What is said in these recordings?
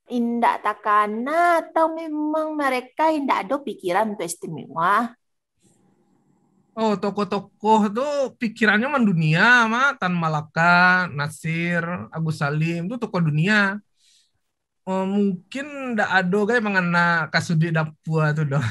Indak takana atau memang mereka indak ada pikiran untuk istimewa? Oh, tokoh-tokoh tuh pikirannya mendunia, mah Tan Malaka, Nasir, Agus Salim, itu tokoh dunia. Oh, mungkin ndak ada kayak mengena kasudi dapua tuh doh.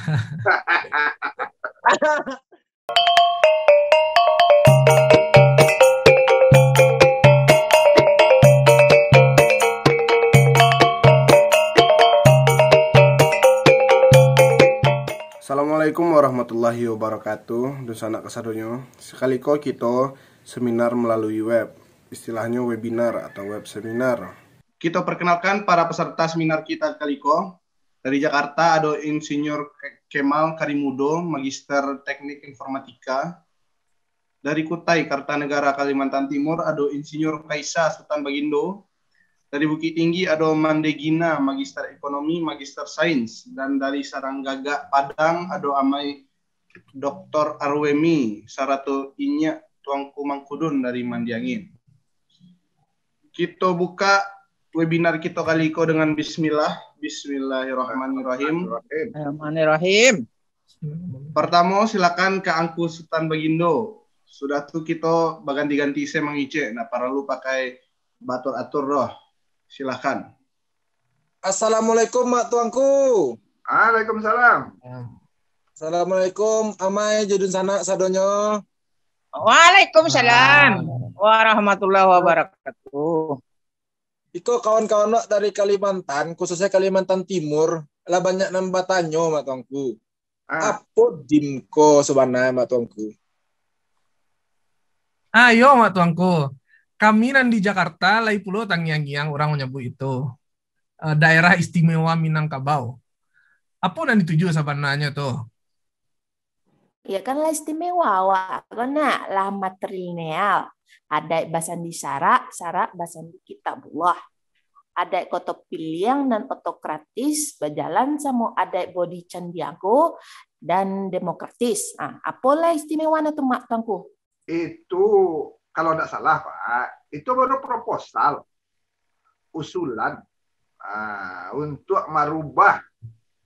Assalamualaikum warahmatullahi wabarakatuh. Dan sanak kasadonyo. Sekali ko kita seminar melalui web. Istilahnya webinar atau web seminar. Kita perkenalkan para peserta seminar kita kali ko. Dari Jakarta ada Insinyur Kemal Karimudo, Magister Teknik Informatika. Dari Kutai, Kartanegara, Kalimantan Timur ada Insinyur Kaisa Sultan Bagindo. Dari Bukit Tinggi ada Mandegina, Magister Ekonomi, Magister Sains. Dan dari Saranggaga, Padang ada Amai Dr. Arwemi, Sarato Inya, Tuangku Mangkudun dari Mandiangin. Kita buka webinar kita kali ko dengan bismillah. Bismillahirrahmanirrahim. Bismillahirrahmanirrahim. Pertama silakan ke Angku Sultan Bagindo. Sudah tuh kita baganti-ganti saya mengice. Nah, perlu pakai batur-atur roh. Silakan. Assalamualaikum mak tuanku. Waalaikumsalam. Assalamualaikum amai judun sanak sadonyo. Waalaikumsalam warahmatullahi wabarakatuh. Iko kawan-kawan dari Kalimantan, khususnya Kalimantan Timur, lah banyak nambah tanyo mak tuanku. Apa dimko sebenarnya mak tuanku? Ayo, mak tuangku. Kami nan di Jakarta, lai pulau Tanggiang-giang orang menyebut itu daerah istimewa Minangkabau. Apa nan dituju sebenarnya tuh? Ya kan lah istimewa, wak. Karena lah matrilineal. Ada basan di sara basan di kitabullah. Ada kota piliang dan otokratis, berjalan sama ada body candiago dan demokratis. Nah, apalah istimewa itu mak tangku? Itu kalau tidak salah Pak, itu baru proposal usulan untuk merubah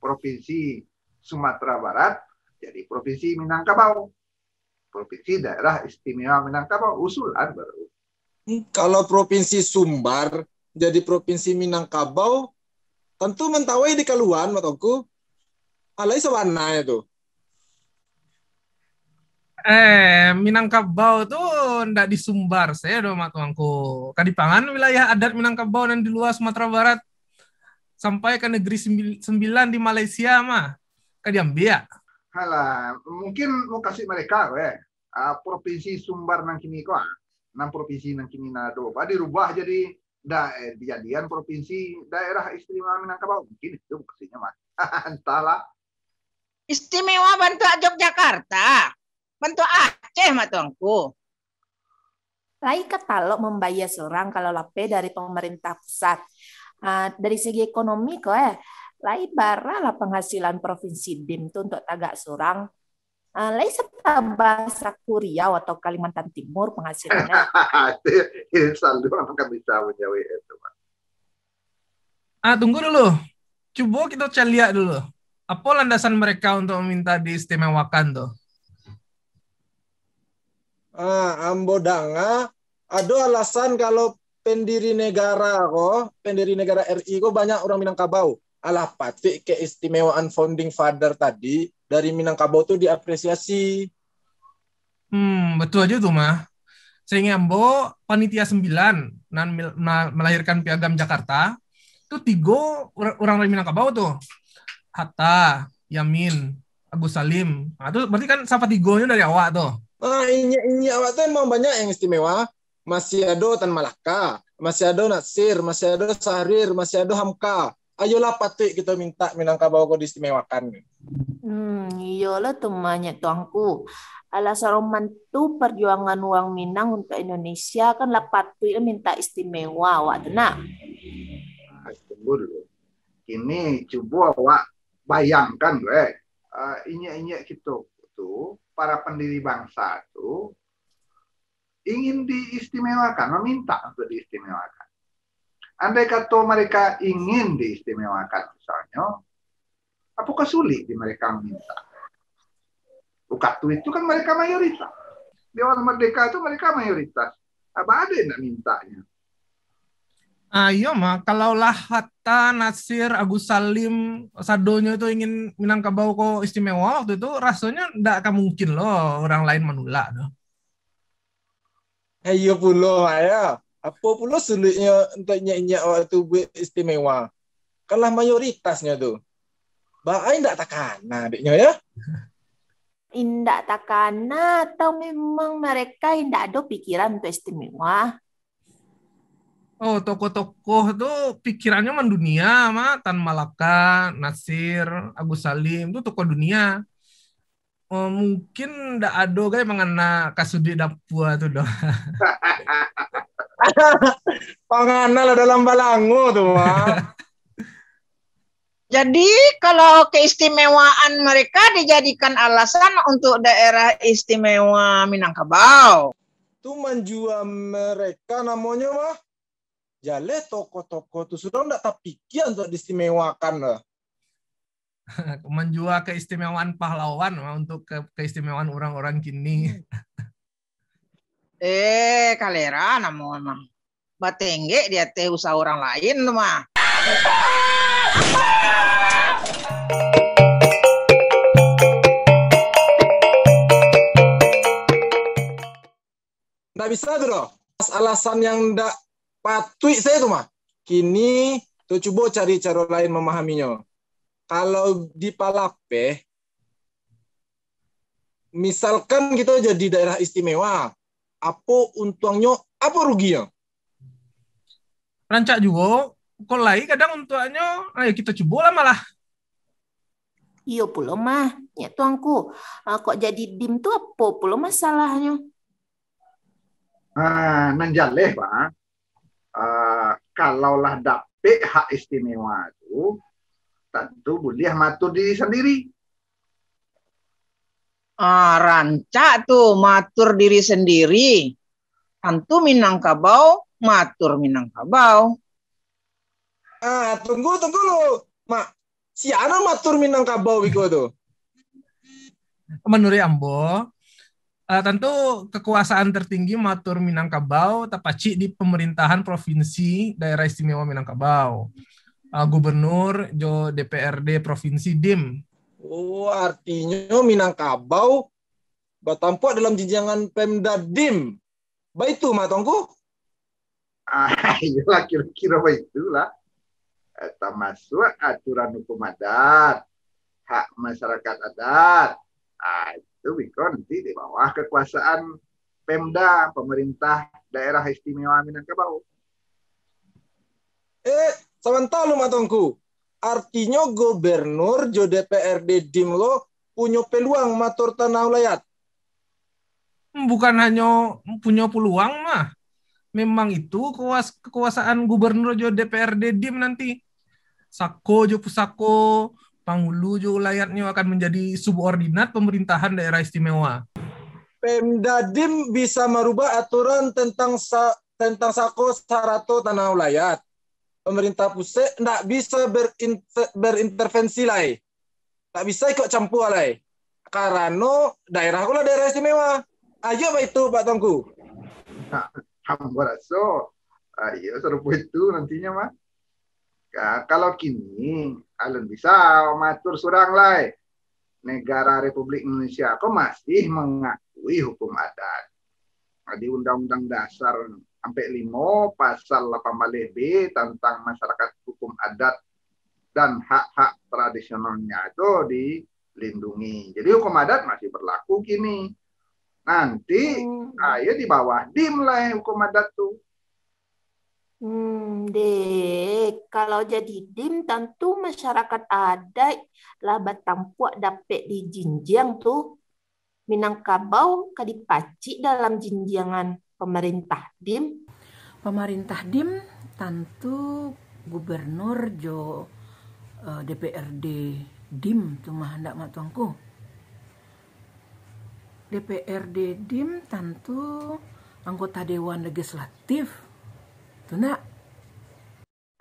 provinsi Sumatera Barat jadi provinsi Minangkabau, provinsi daerah istimewa Minangkabau, usulan baru. Kalau provinsi Sumbar jadi provinsi Minangkabau, tentu mentawai di Kaluan mak tuanku. Alai sebenarnya tuh. Minangkabau tuh ndak di Sumbar saya dong mak tuangku. Kadipangan wilayah adat Minangkabau dan di luar Sumatera Barat sampai ke negeri sembilan di Malaysia mah. Kadiambia. Halah, mungkin mau kasih mereka provinsi Sumbar nang kini kok, nang provinsi nang kini nado, dirubah jadi dijadian provinsi daerah istimewa Minangkabau, mungkin itu maksudnya mah. Entahlah. Istimewa bentuk Yogyakarta, bentuk Aceh mak tuanku. Lai katalog membayar seorang kalau lape dari pemerintah pusat. Dari segi ekonomi kok lai bara lah penghasilan provinsi DIM itu untuk tagak seorang. Lai serta bahasa Riau atau Kalimantan Timur penghasilannya. Selalu orang bisa menjawab itu. Tunggu dulu. Coba kita cari lihat dulu. Apa landasan mereka untuk meminta diistimewakan tuh? Ambodanga ada alasan kalau pendiri negara RI kok banyak orang Minangkabau. Alah pati keistimewaan founding father tadi dari Minangkabau tuh diapresiasi. Betul aja tuh mah. Sehingga Ambo panitia 9 nan melahirkan Piagam Jakarta itu 3 orang dari Minangkabau tuh. Hatta, Yamin, Agus Salim. Nah, itu berarti kan siapa 3-nya dari awak tuh. Ini awak tuh emang banyak yang istimewa. Masih ada Tan Malaka, masih ada Nasir, masih ada Sahrir, masih ada Hamka. Ayolah pati kita minta Minangkabau kok diistimewakan. Iyalah temannya tuangku. Alasan roman tuh perjuangan uang Minang untuk Indonesia kan lah patut minta istimewa wak tenang. Tunggu dulu. Ini coba awak bayangkan ini kita tuh para pendiri bangsa tuh ingin diistimewakan, meminta untuk diistimewakan. Andai kata mereka ingin diistimewakan misalnya, apakah sulit di mereka meminta? Ukatu itu kan mereka mayoritas. Di awal merdeka itu mereka mayoritas. Apa ada yang nak mintanya? Ayo mah, kalaulah Hatta, Nasir, Agus Salim, Sadonyo itu ingin Minangkabau kok istimewa waktu itu, rasanya tidak akan mungkin loh orang lain menolak. Ayo pulo ya. Apa pulo sulitnya untuk nyanyi waktu buat istimewa? Kalah mayoritasnya tuh. Baai ndak takana adiknya ya. Indak takana atau memang mereka indak ada pikiran untuk istimewa? Oh, tokoh-tokoh tuh pikirannya mendunia, mah Tan Malaka, Nasir, Agus Salim itu tokoh dunia. Oh, mungkin ndak ada kayak mengena kasudi dapua tuh doh. Panganal dalam balangu tuh mah. Jadi kalau keistimewaan mereka dijadikan alasan untuk daerah istimewa Minangkabau. Tuh menjual mereka namanya mah. Jale toko-toko tuh sudah ndak tapikian untuk diistimewakan lah. Menjual keistimewaan pahlawan mah untuk keistimewaan orang-orang kini. Kalera namanya mah. Batengge dia teh usaha orang lain tuh mah. Nggak bisa tuh loh. Alasan yang ndak patut saya tuh mah. Kini tuh coba cari cara lain memahaminya. Kalau di Palape, misalkan kita jadi daerah istimewa, apa untungnya, apa ruginya? Rancak juga, kok lain kadang untuknya, ayo kita coba lah malah. Iya pulo mah, ya tuanku. Kok jadi dim tuh apa pulo masalahnya? Nanjaleh Pak. Kalaulah dapet hak istimewa itu, tentu boleh matur diri sendiri. Rancak tuh matur diri sendiri. Tentu Minangkabau, matur Minangkabau. Tunggu lu. Mak, si Ana matur Minangkabau wiko tuh. Menurut Ambo, tentu kekuasaan tertinggi matur Minangkabau tapaci di pemerintahan provinsi daerah istimewa Minangkabau. Gubernur jo DPRD provinsi DIM. Oh, artinya Minangkabau batampak dalam jenjangan Pemda DIM. Baik itu, matongku. Iyalah kira-kira begitulah. Termasuk aturan hukum adat, hak masyarakat adat. Itu nanti di bawah kekuasaan Pemda, pemerintah daerah istimewa Minangkabau. Sebentar lu matongku. Artinya gubernur jo DPRD DIM lo punya peluang matur tanah wilayah. Bukan hanya punya peluang mah. Memang itu kekuasaan gubernur jo DPRD DIM nanti. Sako jo pusako, Panghulu jo wilayahnya akan menjadi subordinat pemerintahan daerah istimewa. Pemda DIM bisa merubah aturan tentang sako sarato tanah wilayah. Pemerintah pusat tidak bisa berintervensi lah. Tak bisa ikut campur lah. Karena daerah kula daerah istimewa. Ayo Pak itu Pak Tongku. Hamba rasa, ayo serupa itu nantinya mah. Kalau kini, alun bisa matur surang lah. Negara Republik Indonesia kok masih mengakui hukum adat. Di Undang-Undang Dasar sampai 5 pasal 18B tentang masyarakat hukum adat dan hak-hak tradisionalnya itu dilindungi. Jadi hukum adat masih berlaku kini. Nanti ayo di bawah DIM lah hukum adat tuh. Dek, kalau jadi dim tentu masyarakat adat lah batampuak dapet di jinjang tuh. Minangkabau kadipaci dalam jinjangan pemerintah DIM. Pemerintah DIM tentu gubernur jo DPRD DIM tuh mah hendak matuangku. DPRD DIM tentu anggota Dewan Legislatif tuh nak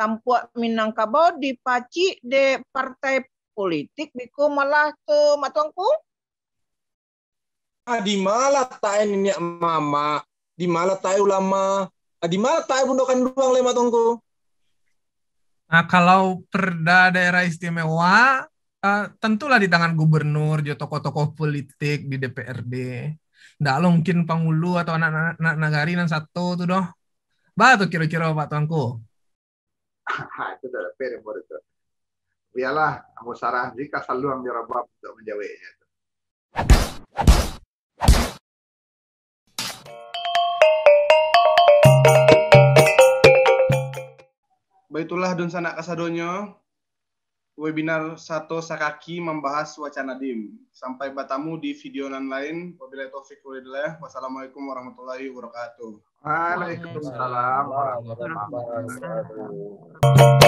tampuak Minangkabau dipaci de partai politik biko malah ke matuangku. Di malah tae nenek mama, di malah tae ulama, di malah tae bundokan ruang le matuangku. Nah, kalau perda daerah istimewa, tentulah di tangan gubernur, jo tokoh-tokoh politik di DPRD. Nggak lo mungkin pangulu atau anak nagari nan satu tuh doh. Bah tuh kira-kira Pak Tuanku. Itu udah pere itu. Biarlah, aku sarah jika saluang jarabab untuk menjawabnya. Baitulah dun sanak kasadonyo. Webinar satu sakaki membahas wacana DIM. Sampai bertemu di video lain. Wabillahi taufiq walhidayah. Wassalamualaikum warahmatullahi wabarakatuh. Waalaikumsalam warahmatullahi wabarakatuh.